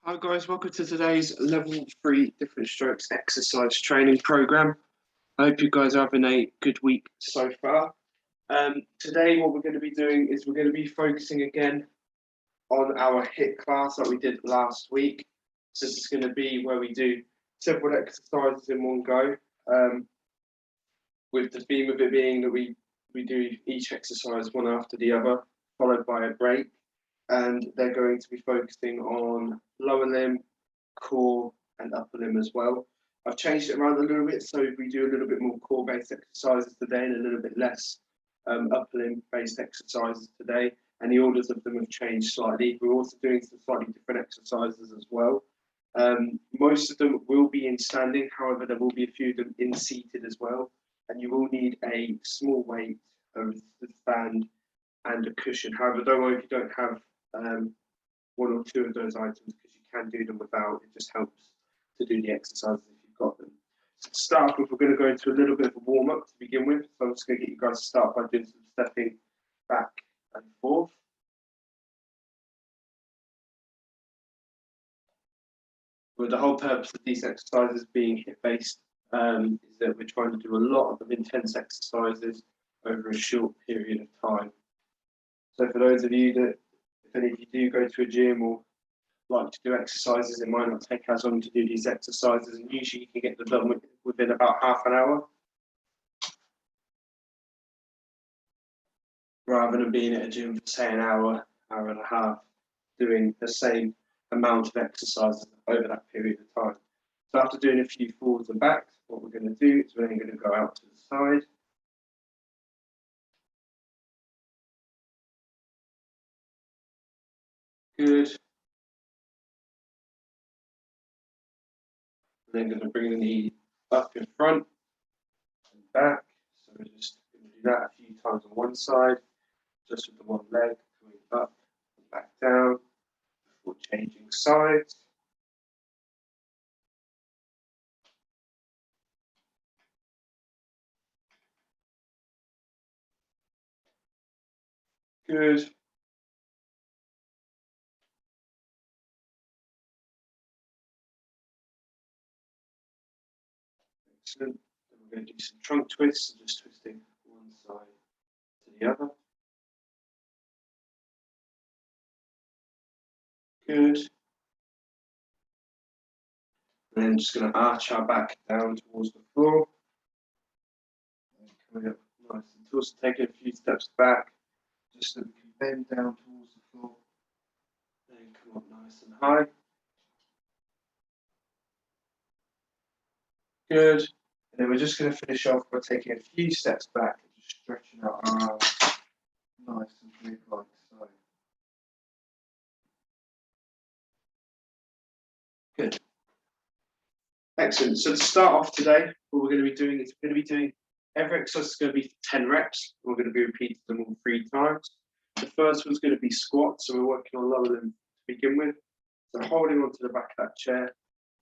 Hi guys, welcome to today's level 3 different strokes exercise training program. I hope you guys are having a good week so far. Today what we're going to be doing is we're going to be focusing again on our HIIT class that we did last week. So this is going to be where we do several exercises in one go, with the theme of it being that we do each exercise one after the other, followed by a break. And they're going to be focusing on lower limb, core, and upper limb as well. I've changed it around a little bit, so we do a little bit more core-based exercises today and a little bit less upper limb-based exercises today, and the orders of them have changed slightly. We're also doing some slightly different exercises as well. Most of them will be in standing, however, there will be a few of them in seated as well, and you will need a small weight, the stand, and a cushion. However, don't worry if you don't have one or two of those items, because you can do them without. It just helps to do the exercises if you've got them. So to start off with, we're going to go into a little bit of a warm-up to begin with. So I'm just going to get you guys to start by doing some stepping back and forth. But the whole purpose of these exercises being HIIT-based is that we're trying to do a lot of intense exercises over a short period of time. So for those of you that, if any of you do go to a gym or like to do exercises, it might not take as long to do these exercises, and usually you can get them done within about half an hour, rather than being at a gym for say an hour, hour and a half, doing the same amount of exercises over that period of time. So after doing a few forwards and backs, what we're going to do is we're then going to go out to the side. Good. And then going to bring the knee up in front and back. So we're just going to do that a few times on one side, just with the one leg coming up and back down before changing sides. Good. Excellent. Then we're going to do some trunk twists, so just twisting one side to the other. Good. And then just going to arch our back down towards the floor. And coming up nice and tall, so taking a few steps back, just so we can bend down towards the floor. And come up nice and high. Good. And then we're just going to finish off by taking a few steps back and just stretching our arms nice and big like so. Good. Excellent. So to start off today, what we're going to be doing is every exercise is going to be 10 reps. We're going to be repeating them all 3 times. The first one's going to be squats, so we're working on lower limb to begin with. So holding onto the back of that chair,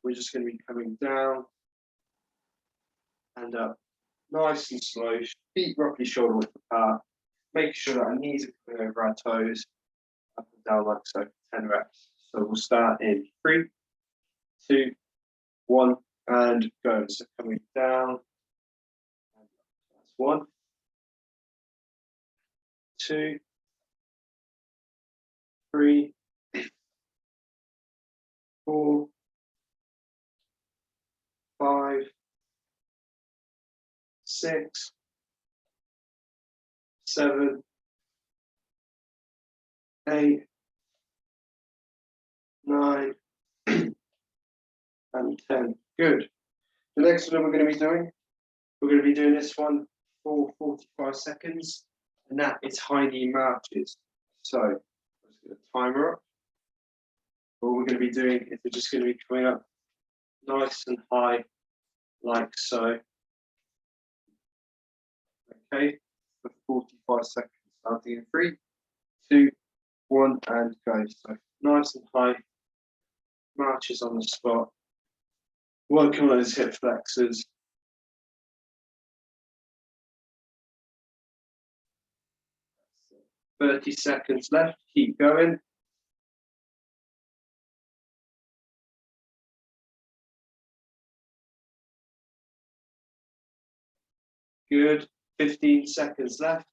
we're just going to be coming down and up, nice and slow, feet roughly shoulder width apart, making sure that our knees are coming over our toes, up and down like so, 10 reps. So we'll start in 3, 2, 1, and go. So coming down, that's 1, 2, 3, 4, 5, 6, 7, 8, 9, and 10. Good. The next one we're going to be doing this one for 45 seconds, and that is high knee marches. So let's get a timer up. What we're going to be doing is we're just going to be coming up nice and high, like so. Okay, for 45 seconds, starting in 3, 2, 1, and go. So nice and high, marches on the spot. Working on those hip flexors. That's it. 30 seconds left, keep going. Good. 15 seconds left.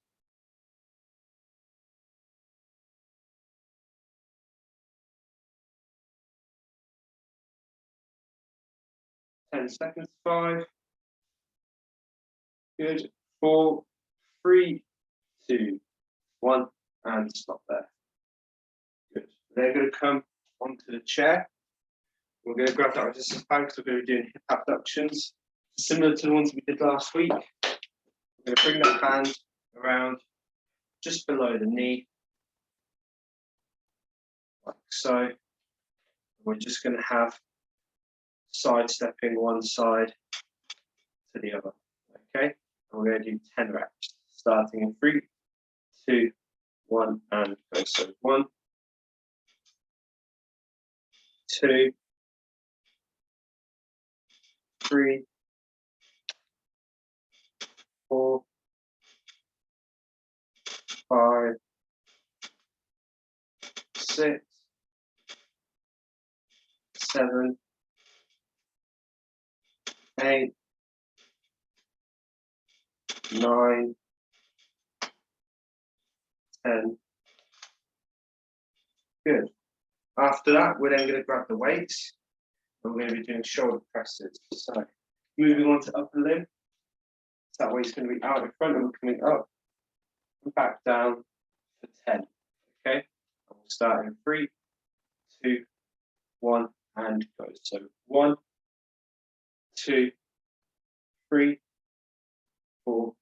10 seconds. 5. Good. 4, 3, 2, 1, and stop there. Good. They're going to come onto the chair. We're going to grab that resistance band because we're going to be doing hip abductions, similar to the ones we did last week. We're going to bring that band around just below the knee, like so. We're just going to have sidestepping one side to the other. Okay, and we're going to do 10 reps, starting in 3, 2, 1, and go. So 1, 2, 3, 4, 5, 6, 7, 8, 9, 10. Good. After that, we're then going to grab the weights and we're going to be doing shoulder presses. So moving on to upper limb. So that weight's going to be out in front and we're coming up and back down for 10. Okay, and we'll start in 3, 2, 1, and go. So 1, 2, 3, 4,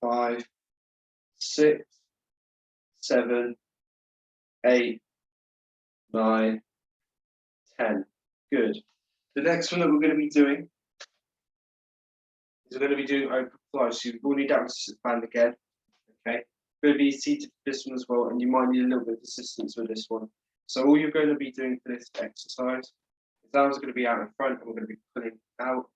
5, 6, 7, 8, 9, 10. Good. The next one that we're going to be doing is we're going to be doing open fly. So you've already that resistance band again. Okay. Going to be seated for this one as well, and you might need a little bit of assistance with this one. So all you're going to be doing for this exercise is that one's going to be out in front, and we're going to be pulling out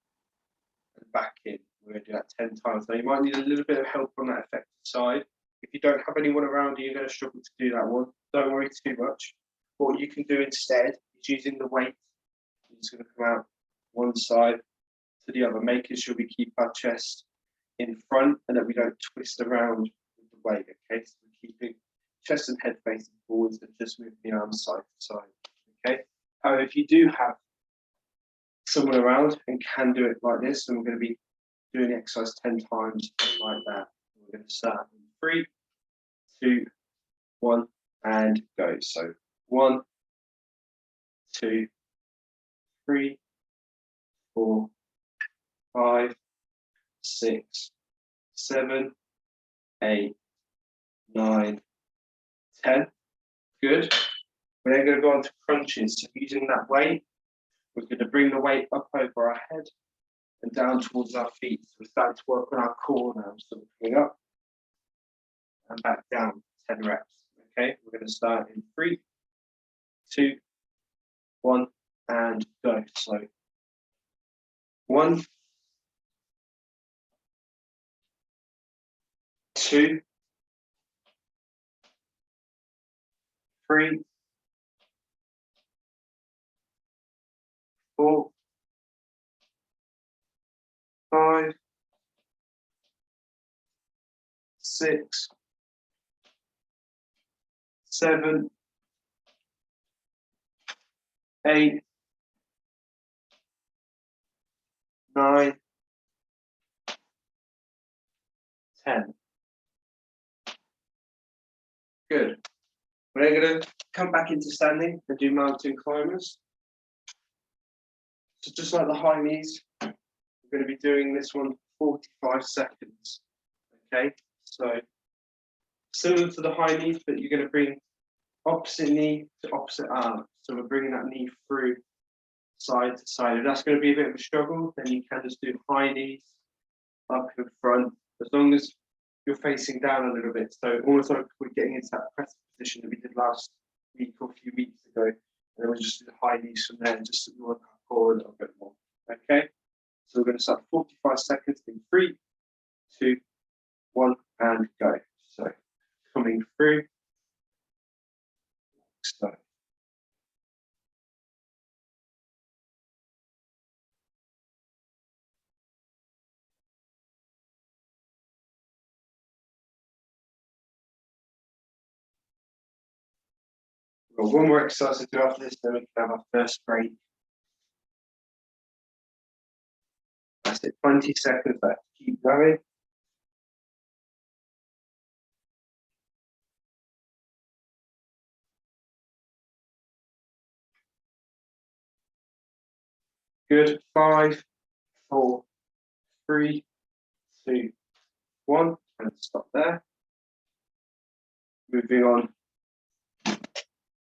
and back in. We're going to do that 10 times. Now you might need a little bit of help on that effective side. If you don't have anyone around you, you're going to struggle to do that one. Don't worry too much. What you can do instead is using the weight. You're just going to come out one side to the other, making sure we keep our chest in front and that we don't twist around with the weight. Okay, so we're keeping chest and head facing forwards and just moving the arms side to side. Okay. However, if you do have someone around and can do it like this, then we're going to be doing the exercise 10 times like that. We're going to start in 3, 2, 1, and go. So 1, 2, 3, 4, 5, 6, 7, 8, 9, 10. Good. We're then going to go on to crunches. So using that weight, we're going to bring the weight up over our head and down towards our feet. So we're starting to work on our core now. So we're coming up and back down, 10 reps. Okay, we're going to start in 3, 2, 1, and go. So 1, 2, 3, 4, 5, 6, 7, 8, 9, 10. Good. We're going to come back into standing and do mountain climbers. So just like the high knees, we're going to be doing this one 45 seconds. Okay, so similar to the high knees, but you're going to bring opposite knee to opposite arm. So we're bringing that knee through side to side. If that's going to be a bit of a struggle, then you can just do high knees up in front, as long as you're facing down a little bit. So almost like we're getting into that press position that we did last week or a few weeks ago. And then we'll just do the high knees from there and just work our core a little bit more. Okay, so we're going to start 45 seconds in 3, 2, 1, and go. So coming through. So We've got one more exercise to do after this, then we can have our first break. That's it, 20 seconds left. Keep going. Good. 5, 4, 3, 2, 1, and stop there. Moving on to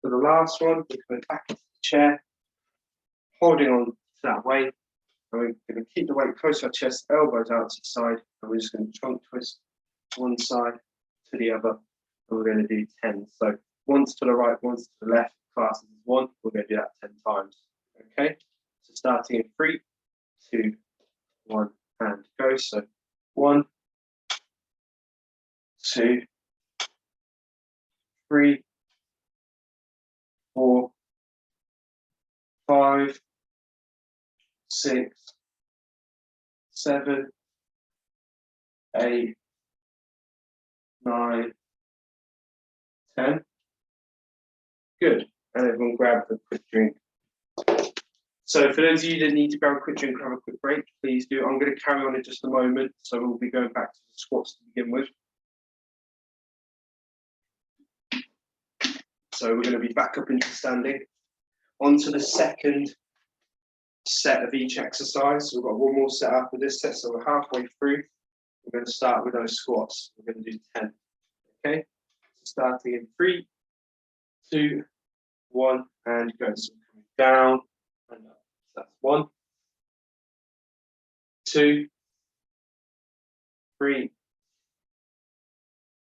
the last one, we're going back into the chair, holding on to that weight. And we're going to keep the weight close to our chest, elbows out to the side, and we're just going to trunk twist one side to the other, and we're going to do 10. So once to the right, once to the left, classes as one, we're going to do that 10 times. Okay, so starting in 3, 2, 1, and go. So 1, 2, 3, 4, 5, 6, 7, 8, 9, 10. Good. And everyone grab a quick drink. So for those of you that need to grab a quick drink or have a quick break, please do. I'm going to carry on in just a moment. So we'll be going back to the squats to begin with. So we're going to be back up into standing. On to the second set of each exercise. So we've got one more set after this set. So we're halfway through. We're going to start with those squats. We're going to do 10. Okay. So starting in 3, 2, 1, and go. So coming down and up. So that's 1, 2, 3,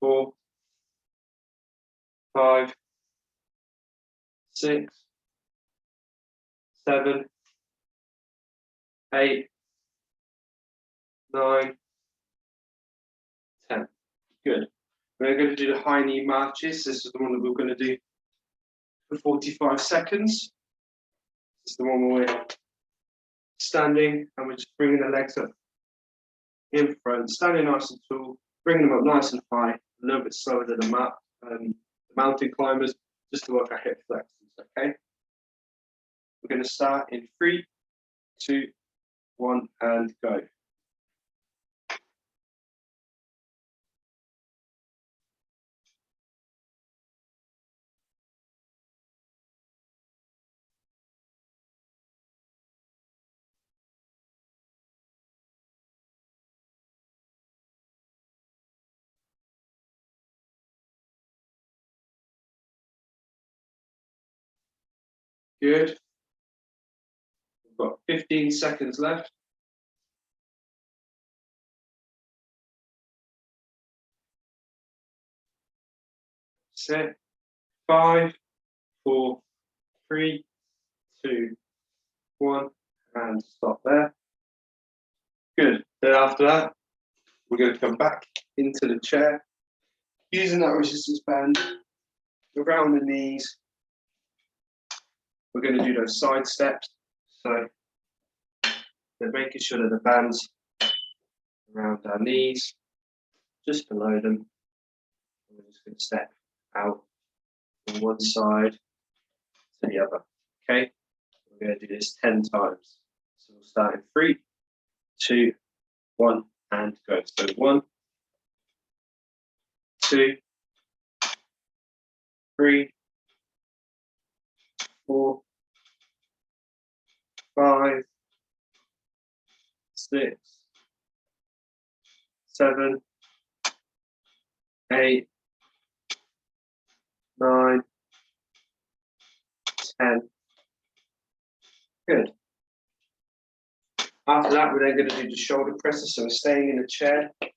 4, 5, 6, 7, 8, 9, 10. Good. We're going to do the high knee marches. This is the one that we're going to do for 45 seconds. This is the one where we're standing and we're just bringing the legs up in front, standing nice and tall, bringing them up nice and high, a little bit slower than the mountain climbers, just to work our hip flexors. Okay. We're going to start in 3, 2, 1, and go. Good. We've got 15 seconds left. Set. 5, 4, 3, 2, 1, and stop there. Good. Then after that, we're going to come back into the chair, using that resistance band around the knees. We're going to do those side steps. So they're making sure that the band's around our knees, just below them. We're just going to step out from one side to the other. Okay, we're going to do this 10 times. So we'll start in 3, 2, 1, and go. So 1, 2, 3, 4, 5, 6, 7, 8, 9, 10. Good. After that, we're then going to do the shoulder presses. So we're staying in the chair. We're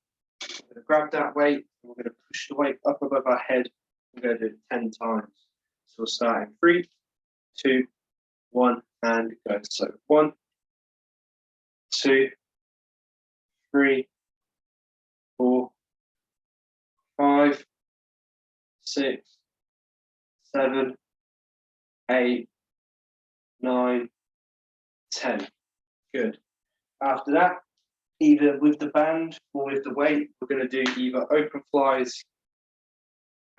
going to grab that weight, and we're going to push the weight up above our head. We're going to do it 10 times. So we'll start in 3, 2, 1, and go. So 1, 2, 3, 4, 5, 6, 7, 8, 9, 10. Good. After that, either with the band or with the weight, we're going to do either open flies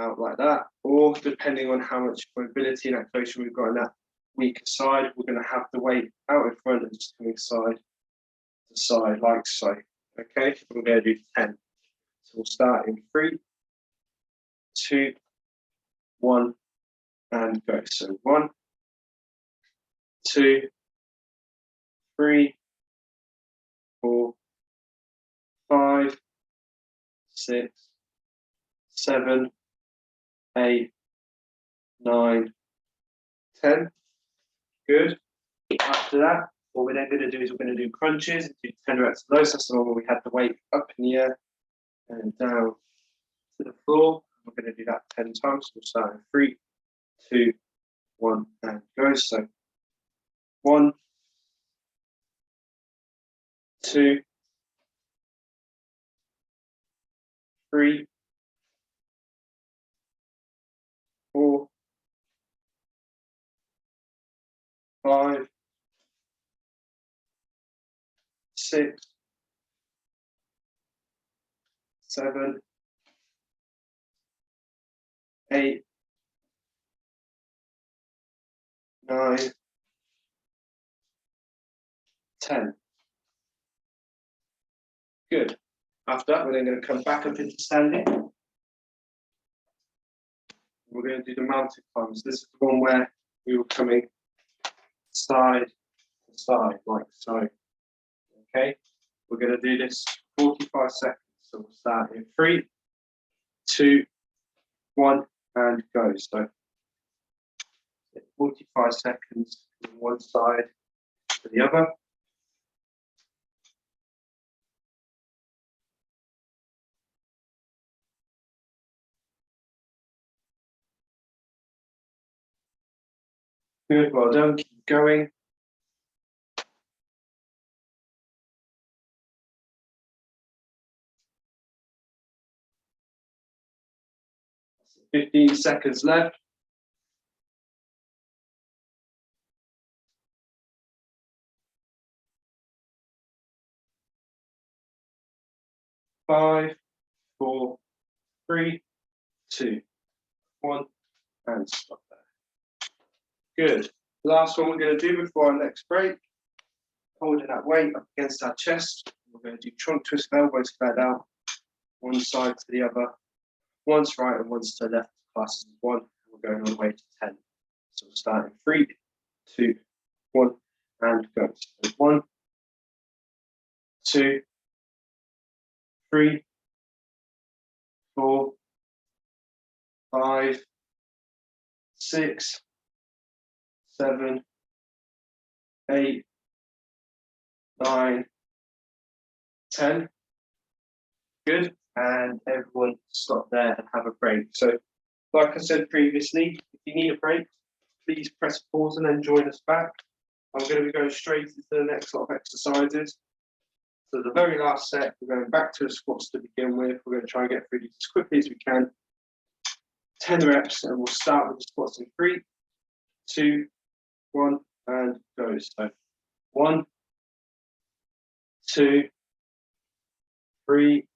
out like that, or depending on how much mobility and activation we've got in that weaker side, we're going to have the weight out in front and just coming side to side like so. Okay, we're going to do 10. So we'll start in 3, 2, 1, and go. So 1, 2, 3, 4, 5, 6, 7, 8, 9, 10. Good. After that, what we're then going to do is we're going to do crunches, do 10 reps of those. That's the one where we had the weight up in the air and down to the floor. We're going to do that 10 times. We'll start in 3, 2, 1, and go. So 1, 2, 3, 4, 5, 6, 7, 8, 9, 10. Good. After that, we're then going to come back up into standing. We're going to do the mounted climbs. This is the one where we were coming side to side, like so. Okay, we're going to do this 45 seconds. So we'll start in 3, 2, 1, and go. So 45 seconds from one side to the other. Good, well done. Keep going. So 15 seconds left. 5, 4, 3, 2, 1, and stop there. Good. Last one we're going to do before our next break. Holding that weight up against our chest. We're going to do trunk twist, elbows flared out, one side to the other. One's right and one's to the left. Classes 1. We're going all the way to 10. So we'll start in 3, 2, 1, and go. So 1, 2, 3, 4, 5, 6, 7, 8, 9, 10. Good. And everyone stop there and have a break. So, like I said previously, if you need a break, please press pause and then join us back. I'm going to be going straight into the next lot of exercises. So the very last set, we're going back to the squats to begin with. We're going to try and get through these as quickly as we can. 10 reps, and we'll start with the squats in 3, 2, 1, and go. So 1, 2, 3,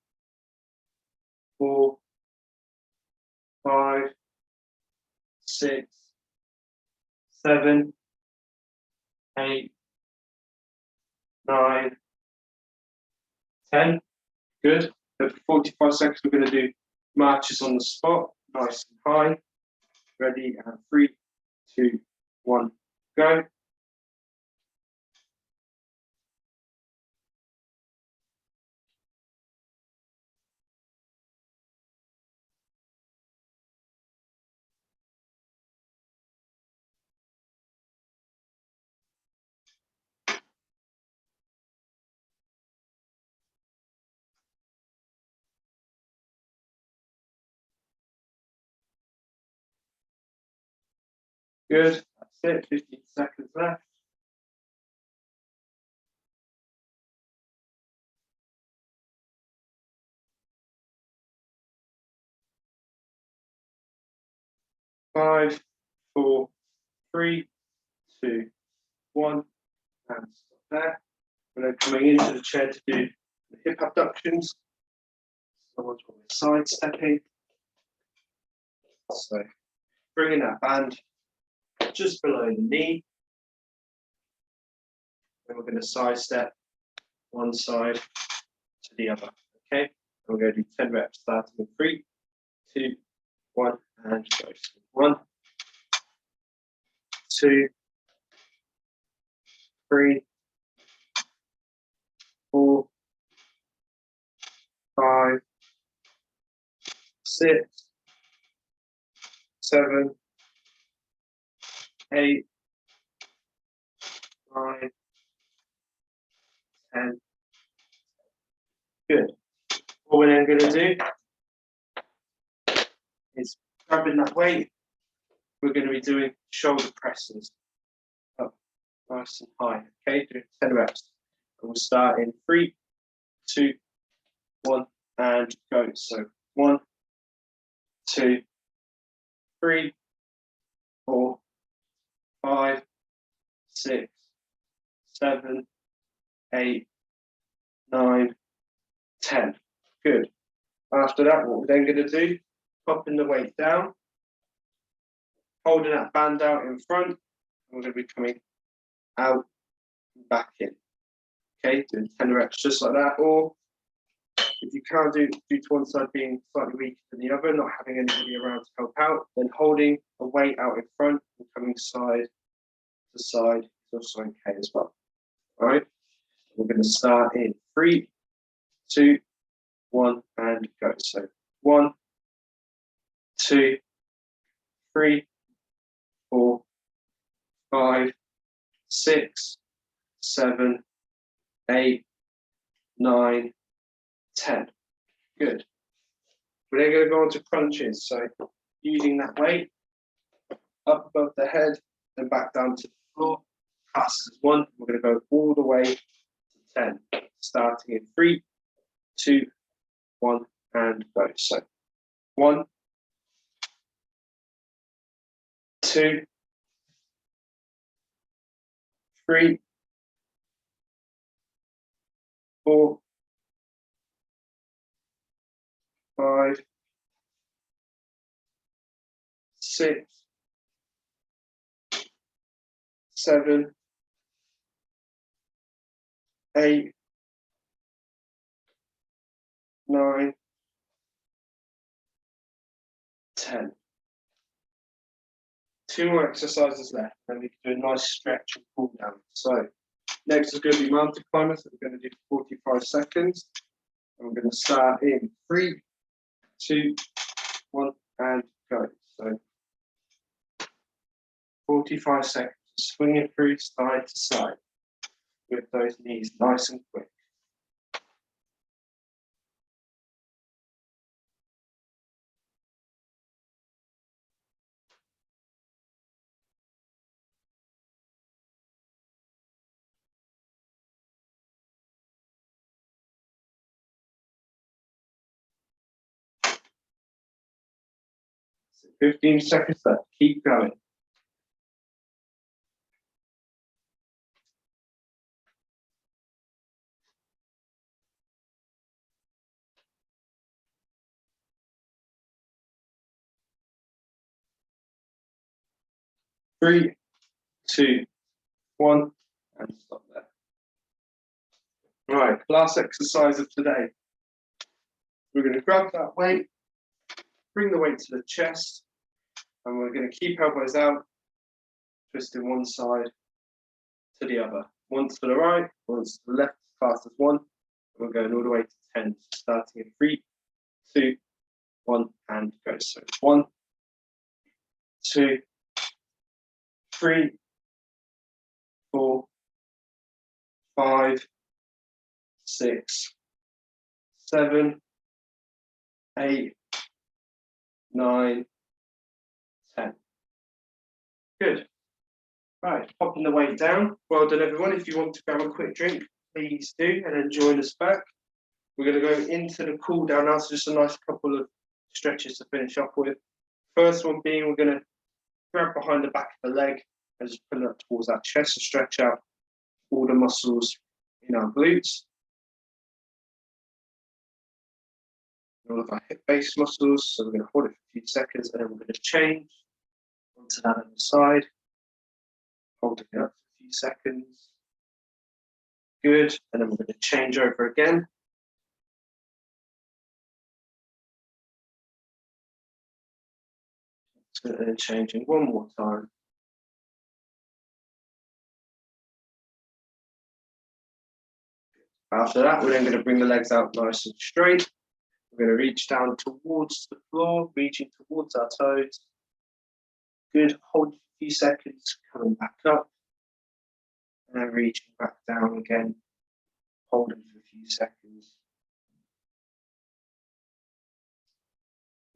4, 5, 6, 7, 8, 9, 10. Good. So for 45 seconds, we're going to do marches on the spot, nice and high. Ready, and 3, 2, 1, go. Good. That's it. 15 seconds left. 5, 4, 3, 2, 1, and stop there. And then coming into the chair to do the hip abductions. Someone's side stepping. So bringing that band just below the knee. And we're going to side step one side to the other. Okay, and we're going to do 10 reps starting in 3, 2, 1, and go. 1, 2, 3, 4, 5, 6, 7, 8, 9, 10. Good. What we're then going to do is grabbing that weight. We're going to be doing shoulder presses up nice and high. Okay, doing 10 reps. And we'll start in 3, 2, 1, and go. So 1, 2, 3, 4, 5, 6, 7, 8, 9, 10. Good. After that, what we're then going to do, popping the weight down, holding that band out in front, and we're going to be coming out and back in. Okay, doing 10 reps just like that. Or if you can't do due to one side being slightly weaker than the other, not having anybody around to help out, then holding a weight out in front and coming side to side is also okay as well. All right, we're going to start in 3, 2, 1, and go. So 1, 2, 3, 4, 5, 6, 7, 8, 9, 10. Good. We're then going to go on to crunches. So using that weight up above the head and back down to the floor. Passes 1. We're going to go all the way to 10. Starting in 3, 2, 1, and go. So 1, 2, 3, 4, 5, 6, 7, 8, 9, 10. 2 more exercises left, and we can do a nice stretch and cool down. So next is going to be mountain climbers. So we're going to do 45 seconds. And we're going to start in 3, 2, 1, and go. So 45 seconds, swinging through side to side with those knees nice and quick. So 15 seconds left. Keep going. Three, 2, 1, and stop there. Right, last exercise of today. We're going to grab that weight, bring the weight to the chest, and we're going to keep elbows out, twisting one side to the other. Once to the right, once to the left, as fast as 1. And we're going all the way to 10, starting in 3, 2, 1, and go. So 1, 2, 3, 4, 5, 6, 7, 8, 9, 10. Good. Right, popping the weight down. Well done, everyone. If you want to grab a quick drink, please do, and then join us back. We're going to go into the cool down now, so just a nice couple of stretches to finish off with. First one being, we're going to grab behind the back of the leg and just pull it up towards our chest to stretch out all the muscles in our glutes. all of our hip base muscles. So we're going to hold it for a few seconds and then we're going to change onto that other side. Holding it up for a few seconds. Good. And then we're going to change over again. And then changing one more time. After that, we're then going to bring the legs out nice and straight. We're going to reach down towards the floor, reaching towards our toes. Good. Hold for a few seconds, coming back up. And then reaching back down again, holding for a few seconds.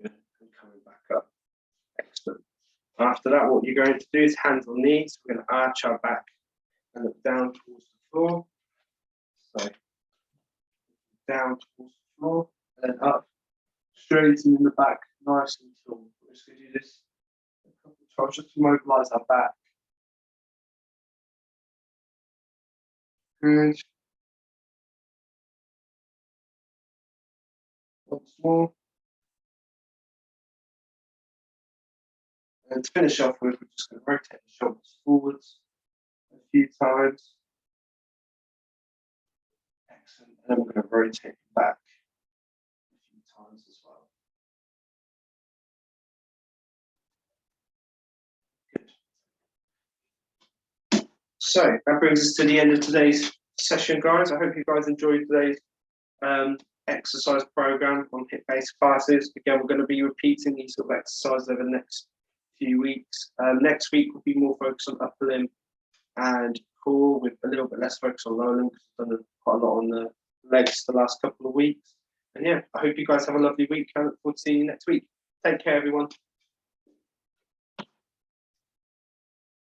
Good. And coming back up. Excellent. After that, what you're going to do is hands on knees. We're going to arch our back and look down towards the floor. So down towards the floor and then up, straightening the back nice and tall. We're just going to do this a couple of times just to mobilize our back. Good. Once more. And to finish off with, we're just going to rotate the shoulders forwards a few times. Excellent. And then we're going to rotate back a few times as well. Good. So that brings us to the end of today's session, guys. I hope you guys enjoyed today's exercise program on HIIT-based classes. Again, we're going to be repeating these sort of exercises over the next few weeks. Next week will be more focused on upper limb and core, with a little bit less focus on lower limb because we've done quite a lot on the legs the last couple of weeks. And yeah, I hope you guys have a lovely week. I look forward to seeing you next week. Take care, everyone.